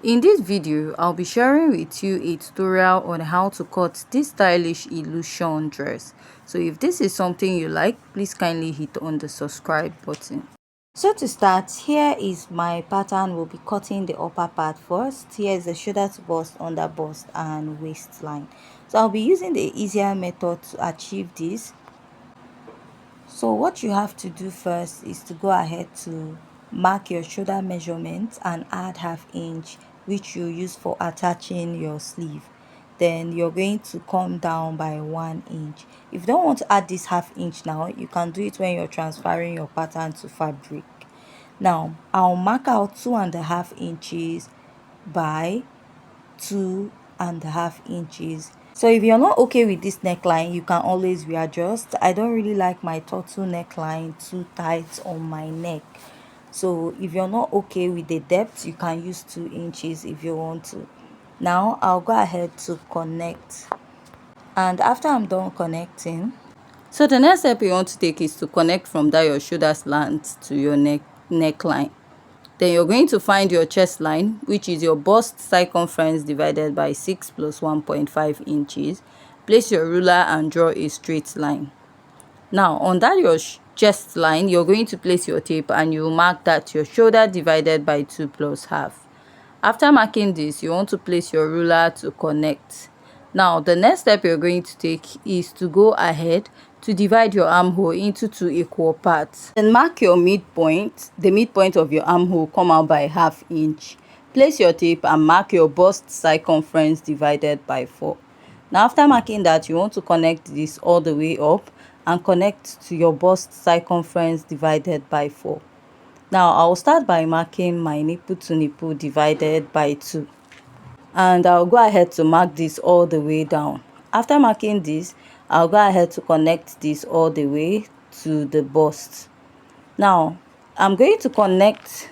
In this video, I'll be sharing with you a tutorial on how to cut this stylish illusion dress. So if this is something you like, please kindly hit on the subscribe button. So to start, here is my pattern. We'll be cutting the upper part first. Here is the shoulder to bust, under bust and waistline. So I'll be using the easier method to achieve this. So what you have to do first is to go ahead to mark your shoulder measurement and add ½ inch, which you use for attaching your sleeve. Then you're going to come down by 1 inch. If you don't want to add this ½ inch now, you can do it when you're transferring your pattern to fabric. Now I'll mark out 2½ inches by 2½ inches. So if you're not okay with this neckline, you can always readjust. I don't really like my turtle neckline too tight on my neck. So if you're not okay with the depth, you can use 2 inches if you want to. Now I'll go ahead to connect. And after I'm done connecting, so the next step you want to take is to connect from that your shoulder slant to your neckline. Then you're going to find your chest line, which is your bust circumference divided by 6 plus 1.5 inches. Place your ruler and draw a straight line. Now on that your chest line, you're going to place your tape and you mark that your shoulder divided by 2 plus half. After marking this, you want to place your ruler to connect. Now the next step you're going to take is to go ahead to divide your armhole into 2 equal parts. Then mark your midpoint. The midpoint of your armhole come out by ½ inch. Place your tape and mark your bust circumference divided by 4. Now after marking that, you want to connect this all the way up and connect to your bust circumference divided by 4. Now I'll start by marking my nipple to nipple divided by 2. And I'll go ahead to mark this all the way down. After marking this, I'll go ahead to connect this all the way to the bust. Now I'm going to connect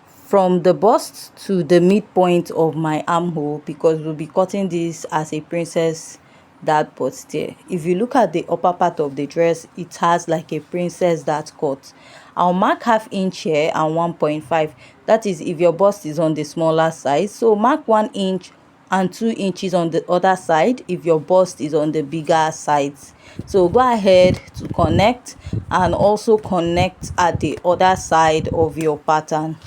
from the bust to the midpoint of my armhole because we'll be cutting this as a princess dart bustier. If you look at the upper part of the dress, it has like a princess dart cut. I'll mark ½ inch here and 1.5. that is if your bust is on the smaller side. So mark 1 inch and 2 inches on the other side if your bust is on the bigger sides. So go ahead to connect and also connect at the other side of your pattern.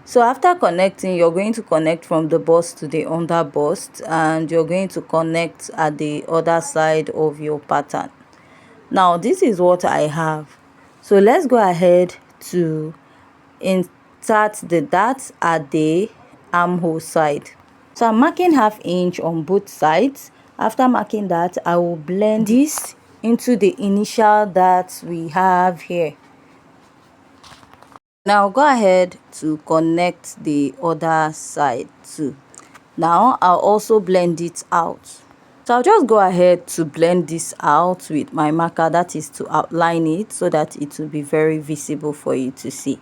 So after connecting, you're going to connect from the bust to the under bust and you're going to connect at the other side of your pattern. Now this is what I have. So let's go ahead to insert the dart at the armhole side. So I'm marking ½ inch on both sides. After marking that, I will blend this into the initial dart we have here. Now go ahead to connect the other side too. Now I'll also blend it out. So I'll just go ahead to blend this out with my marker, that is to outline it so that it will be very visible for you to see.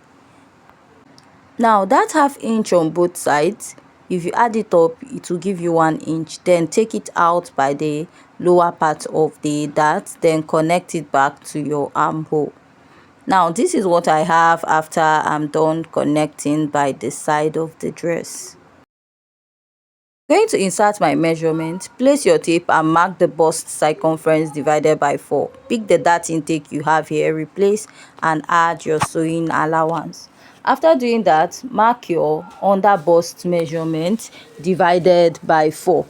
Now that ½ inch on both sides, if you add it up, it will give you 1 inch. Then take it out by the lower part of the dart, then connect it back to your armhole. Now this is what I have after I'm done connecting by the side of the dress. I'm going to insert my measurement. Place your tape and mark the bust circumference divided by 4. Pick the dart intake you have here, replace and add your sewing allowance. After doing that, mark your under bust measurement divided by 4.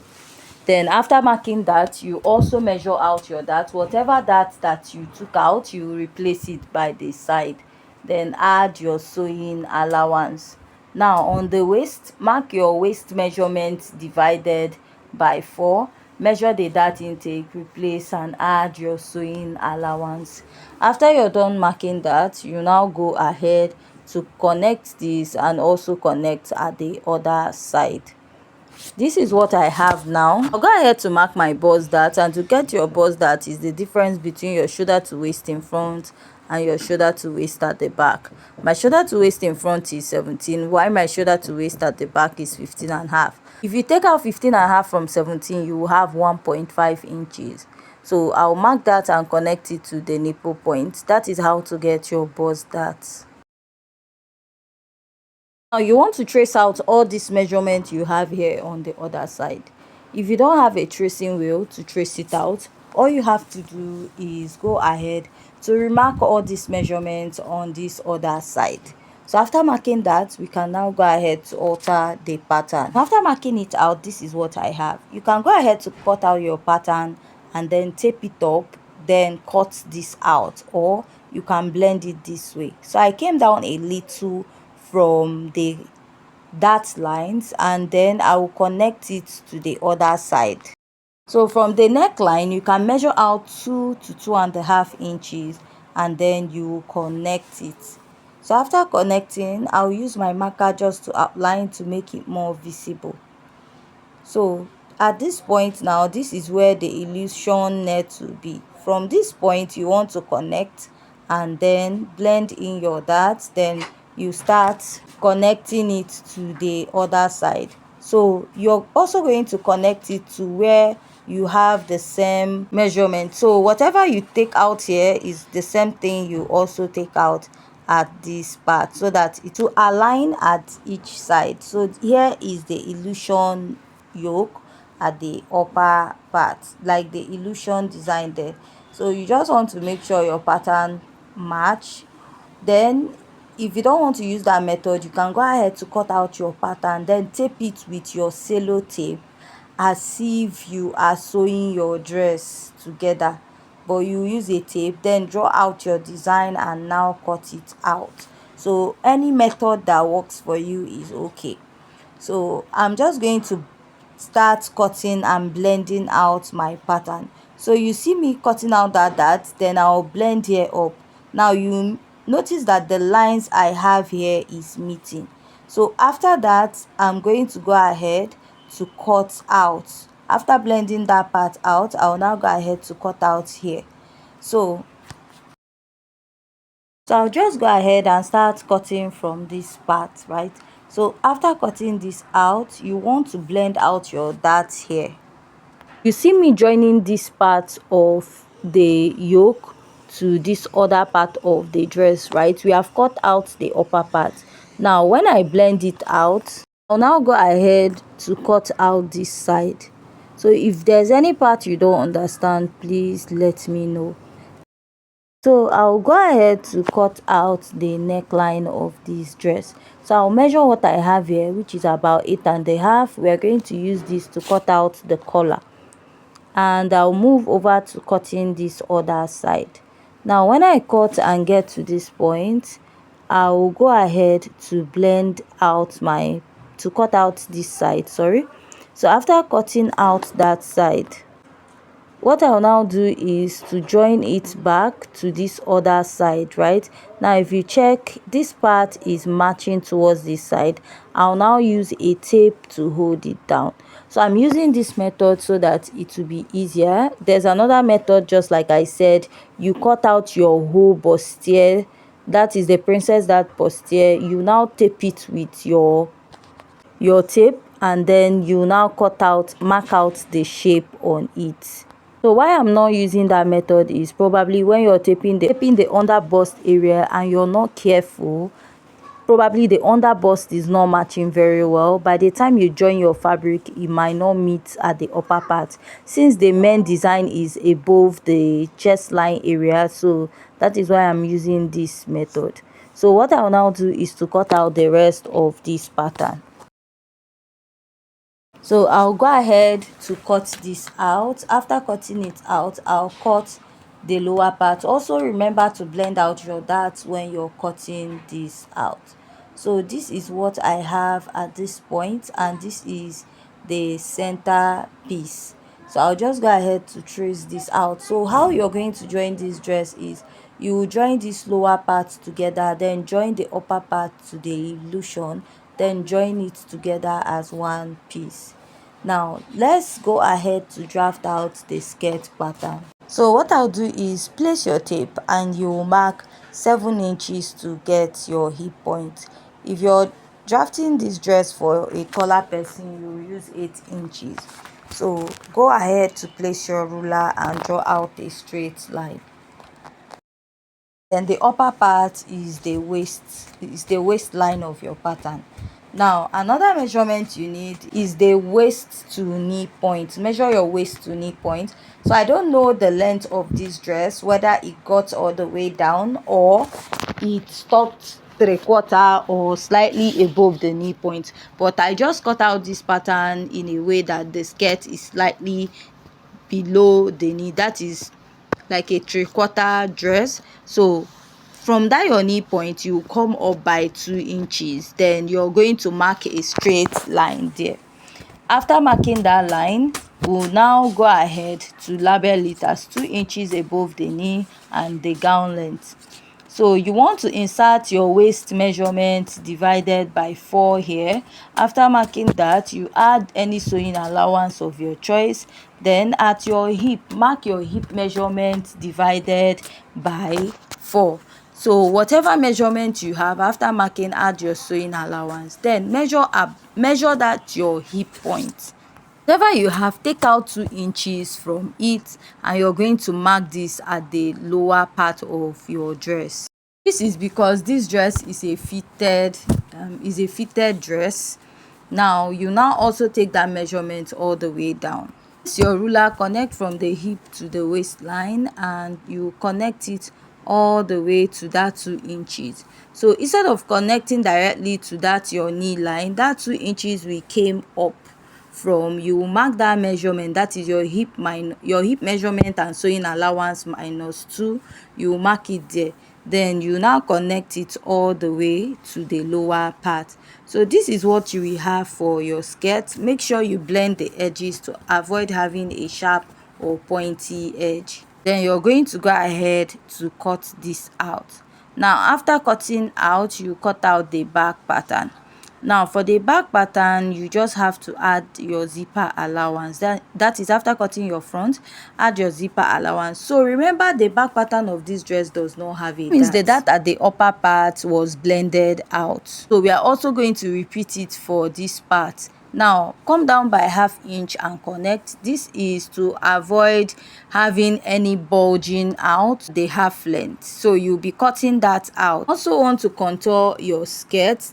Then after marking that, you also measure out your dart. Whatever dart that you took out, you replace it by the side. Then add your sewing allowance. Now on the waist, mark your waist measurement divided by 4. Measure the dart intake, replace and add your sewing allowance. After you're done marking that, you now go ahead to connect this and also connect at the other side. This is what I have now. I'll go ahead to mark my bust dart, and to get your bust dart is the difference between your shoulder to waist in front and your shoulder to waist at the back. My shoulder to waist in front is 17, while my shoulder to waist at the back is 15.5. If you take out 15.5 from 17, you will have 1.5 inches. So I'll mark that and connect it to the nipple point. That is how to get your bust dart. Now you want to trace out all this measurement you have here on the other side. If you don't have a tracing wheel to trace it out, all you have to do is go ahead to remark all these measurements on this other side. So after marking that, we can now go ahead to alter the pattern. After marking it out, this is what I have. You can go ahead to cut out your pattern and then tape it up, then cut this out, or you can blend it this way. So I came down a little from the dart lines, and then I will connect it to the other side. So from the neckline, you can measure out 2 to 2.5 inches, and then you connect it. So after connecting, I'll use my marker just to outline to make it more visible. So at this point now, this is where the illusion net will be. From this point, you want to connect and then blend in your darts, then you start connecting it to the other side. So you're also going to connect it to where you have the same measurement. So whatever you take out here is the same thing you also take out at this part, so that it will align at each side. So here is the illusion yoke at the upper part, like the illusion design there. So you just want to make sure your pattern match. Then if you don't want to use that method, you can go ahead to cut out your pattern, then tape it with your cello tape as if you are sewing your dress together, but you use a tape, then draw out your design and now cut it out. So any method that works for you is okay. So I'm just going to start cutting and blending out my pattern. So you see me cutting out that, then I'll blend here up. Now you notice that the lines I have here is meeting. So after that, I'm going to go ahead to cut out. After blending that part out, I'll now go ahead to cut out here. So I'll just go ahead and start cutting from this part, right? So after cutting this out, you want to blend out your darts here. You see me joining this part of the yoke to this other part of the dress, right? We have cut out the upper part. Now when I blend it out, I'll now go ahead to cut out this side. So if there's any part you don't understand, please let me know. So I'll go ahead to cut out the neckline of this dress. So I'll measure what I have here, which is about 8.5. We're going to use this to cut out the collar, and I'll move over to cutting this other side. Now when I cut and get to this point, I will go ahead to blend out my to cut out this side, sorry. So after cutting out that side, what I'll now do is to join it back to this other side, right? Now if you check, this part is matching towards this side. I'll now use a tape to hold it down. So I'm using this method so that it will be easier. There's another method, just like I said, you cut out your whole bustier, that is the princess dart bustier. You now tape it with your tape, and then you now mark out the shape on it. So why I'm not using that method is probably when you're taping the underbust area and you're not careful, probably the underbust is not matching very well. By the time you join your fabric, it might not meet at the upper part, since the main design is above the chest line area. So that is why I'm using this method. So what I'll now do is to cut out the rest of this pattern. So I'll go ahead to cut this out. After cutting it out, I'll cut the lower part. Also remember to blend out your darts when you're cutting this out. So this is what I have at this point, and this is the center piece. So I'll just go ahead to trace this out. So how you're going to join this dress is you will join this lower part together, then join the upper part to the illusion, then join it together as one piece. Now let's go ahead to draft out the skirt pattern. So what I'll do is place your tape and you will mark 7 inches to get your hip point. If you're drafting this dress for a taller person, you will use 8 inches. So go ahead to place your ruler and draw out a straight line. then the upper part is the waistline of your pattern. Now another measurement you need is the waist to knee point. Measure your waist to knee point. So I don't know the length of this dress, whether it got all the way down or it stopped 3/4 or slightly above the knee point, but I just cut out this pattern in a way that the skirt is slightly below the knee, that is like a 3/4 dress. So from that your knee point, you come up by 2 inches, then you're going to mark a straight line there. After marking that line, we'll now go ahead to label it as 2 inches above the knee and the gown length. So you want to insert your waist measurement divided by 4 here. After marking that, you add any sewing allowance of your choice. Then at your hip, mark your hip measurement divided by 4. So whatever measurement you have, after marking, add your sewing allowance. Then measure that your hip point. Whatever you have, take out 2 inches from it, and you're going to mark this at the lower part of your dress. This is because this dress is a fitted dress. Now you now also take that measurement all the way down. Use your ruler, connect from the hip to the waistline, and you connect it all the way to that 2 inches. So instead of connecting directly to that your knee line, that 2 inches we came up from, you will mark that measurement, that is your hip measurement and sewing allowance minus 2. You will mark it there. Then you now connect it all the way to the lower part. So this is what you will have for your skirt. Make sure you blend the edges to avoid having a sharp or pointy edge. Then you're going to go ahead to cut this out. Now after cutting out, you cut out the back pattern. Now for the back pattern, you just have to add your zipper allowance. That is, after cutting your front, add your zipper allowance. So remember, the back pattern of this dress does not have a means the dart at the upper part was blended out. So we are also going to repeat it for this part. Now come down by 1/2 inch and connect. This is to avoid having any bulging out the half length, so you'll be cutting that out. Also want to contour your skirt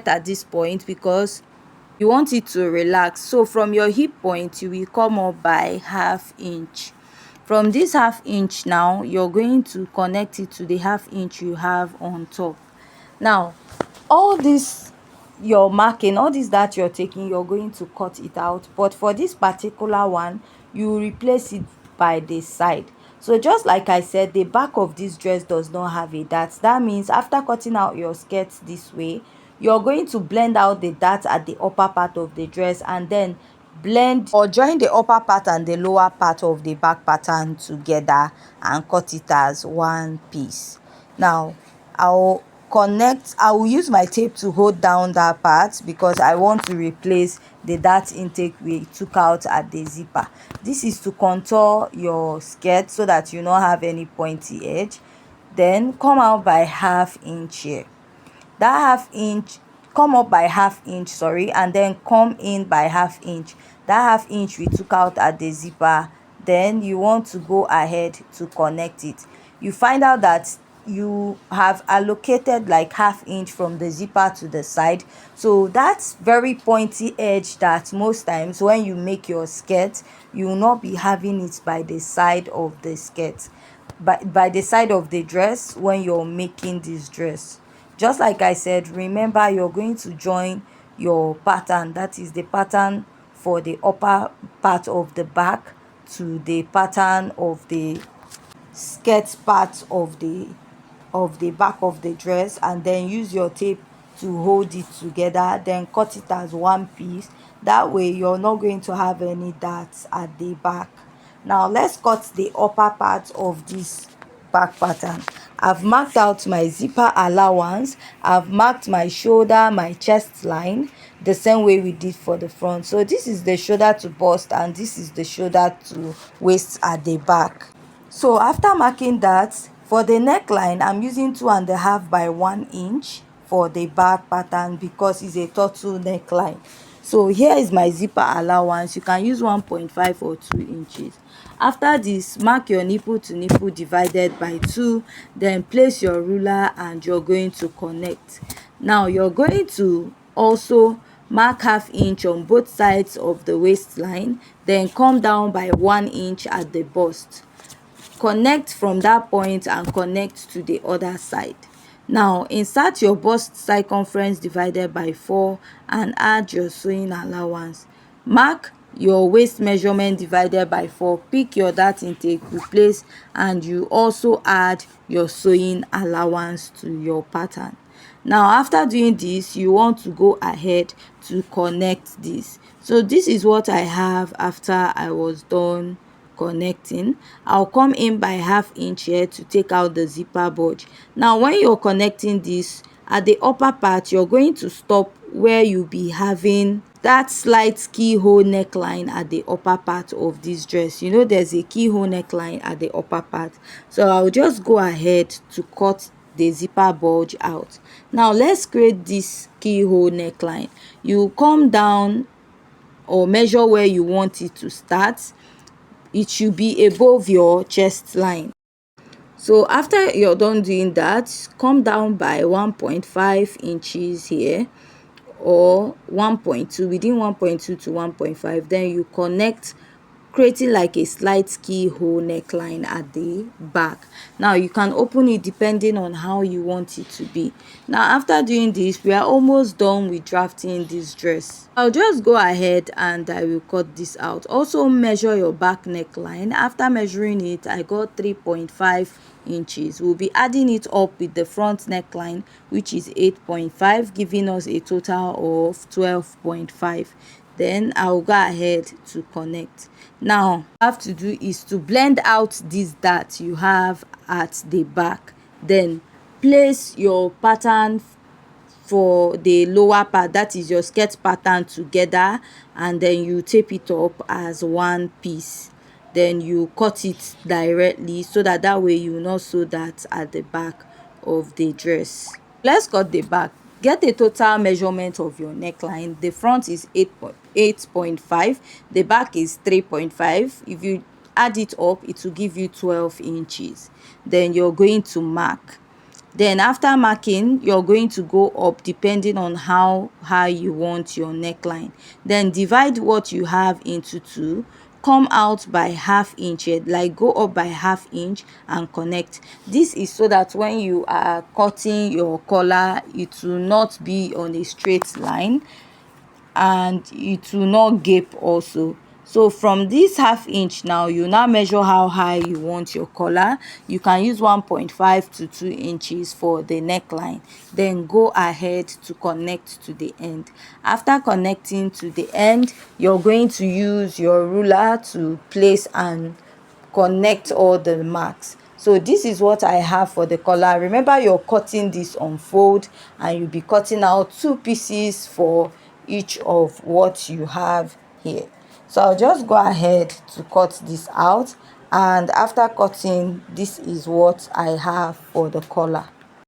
at this point, because you want it to relax. So from your hip point, you will come up by 1/2 inch. From this 1/2 inch, now you're going to connect it to the 1/2 inch you have on top. Now all this you're marking, all this that you're taking, you're going to cut it out, but for this particular one, you replace it by the side. So just like I said, the back of this dress does not have a dart. That means after cutting out your skirt this way, you're going to blend out the dart at the upper part of the dress, and then blend or join the upper part and the lower part of the back pattern together and cut it as one piece. Now I will use my tape to hold down that part, because I want to replace the dart intake we took out at the zipper. This is to contour your skirt so that you don't have any pointy edge. Then come out by 1/2 inch here. That 1/2 inch, come up by 1/2 inch, sorry, and then come in by 1/2 inch. That 1/2 inch we took out at the zipper, then you want to go ahead to connect it. You find out that you have allocated like 1/2 inch from the zipper to the side, so that's very pointy edge that most times when you make your skirt, you will not be having it by the side of the skirt, by the side of the dress when you're making this dress. Just like I said, remember, you're going to join your pattern, that is the pattern for the upper part of the back, to the pattern of the skirt part of the back of the dress, and then use your tape to hold it together, then cut it as one piece. That way you're not going to have any darts at the back. Now let's cut the upper part of this back pattern. I've marked out my zipper allowance, I've marked my shoulder, my chest line, the same way we did for the front. So this is the shoulder to bust, and this is the shoulder to waist at the back. So after marking that, for the neckline, I'm using 2.5 by 1 inch for the back pattern, because it's a turtle neckline. So here is my zipper allowance. You can use 1.5 or 2 inches. After this, mark your nipple to nipple divided by 2, then place your ruler and you're going to connect. Now you're going to also mark ½ inch on both sides of the waistline, then come down by 1 inch at the bust. Connect from that point and connect to the other side. Now insert your bust circumference divided by 4 and add your sewing allowance. Mark your waist measurement divided by 4, pick your dart intake, replace, and you also add your sewing allowance to your pattern. Now after doing this, you want to go ahead to connect this. So this is what I have after I was done connecting. I'll come in by ½ inch here to take out the zipper bulge. Now when you're connecting this, at the upper part, you're going to stop where you'll be having that slight keyhole neckline at the upper part of this dress. You know there's a keyhole neckline at the upper part. So I'll just go ahead to cut the zipper bulge out. Now let's create this keyhole neckline. You come down or measure where you want it to start. It should be above your chest line. So after you're done doing that, come down by 1.5 inches here, or 1.2, within 1.2 to 1.5. Then you connect, creating like a slight keyhole neckline at the back. Now you can open it depending on how you want it to be. Now after doing this, we are almost done with drafting this dress. I'll just go ahead and I will cut this out. Also measure your back neckline. After measuring it, I got 3.5 inches. We'll be adding it up with the front neckline, which is 8.5, giving us a total of 12.5. Then I'll go ahead to connect. Now what you have to do is to blend out this dart you have at the back, then place your pattern for the lower part, that is your skirt pattern, together, and then you tape it up as one piece. Then you cut it directly so that way you will not sew that at the back of the dress. Let's cut the back. Get the total measurement of your neckline. The front is 8.5, the back is 3.5. If you add it up, it will give you 12 inches. Then you're going to mark. Then after marking, you're going to go up depending on how high you want your neckline. Then divide what you have into 2, come out by ½ inch, like go up by ½ inch and connect. This is so that when you are cutting your collar, it will not be on a straight line and it will not gape also. So from this ½ inch, now you now measure how high you want your collar. You can use 1.5 to 2 inches for the neckline. Then go ahead to connect to the end. After connecting to the end, you're going to use your ruler to place and connect all the marks. So this is what I have for the collar. Remember, you're cutting this on fold and you'll be cutting out 2 pieces for each of what you have here. So I'll just go ahead to cut this out, and after cutting, this is what I have for the collar.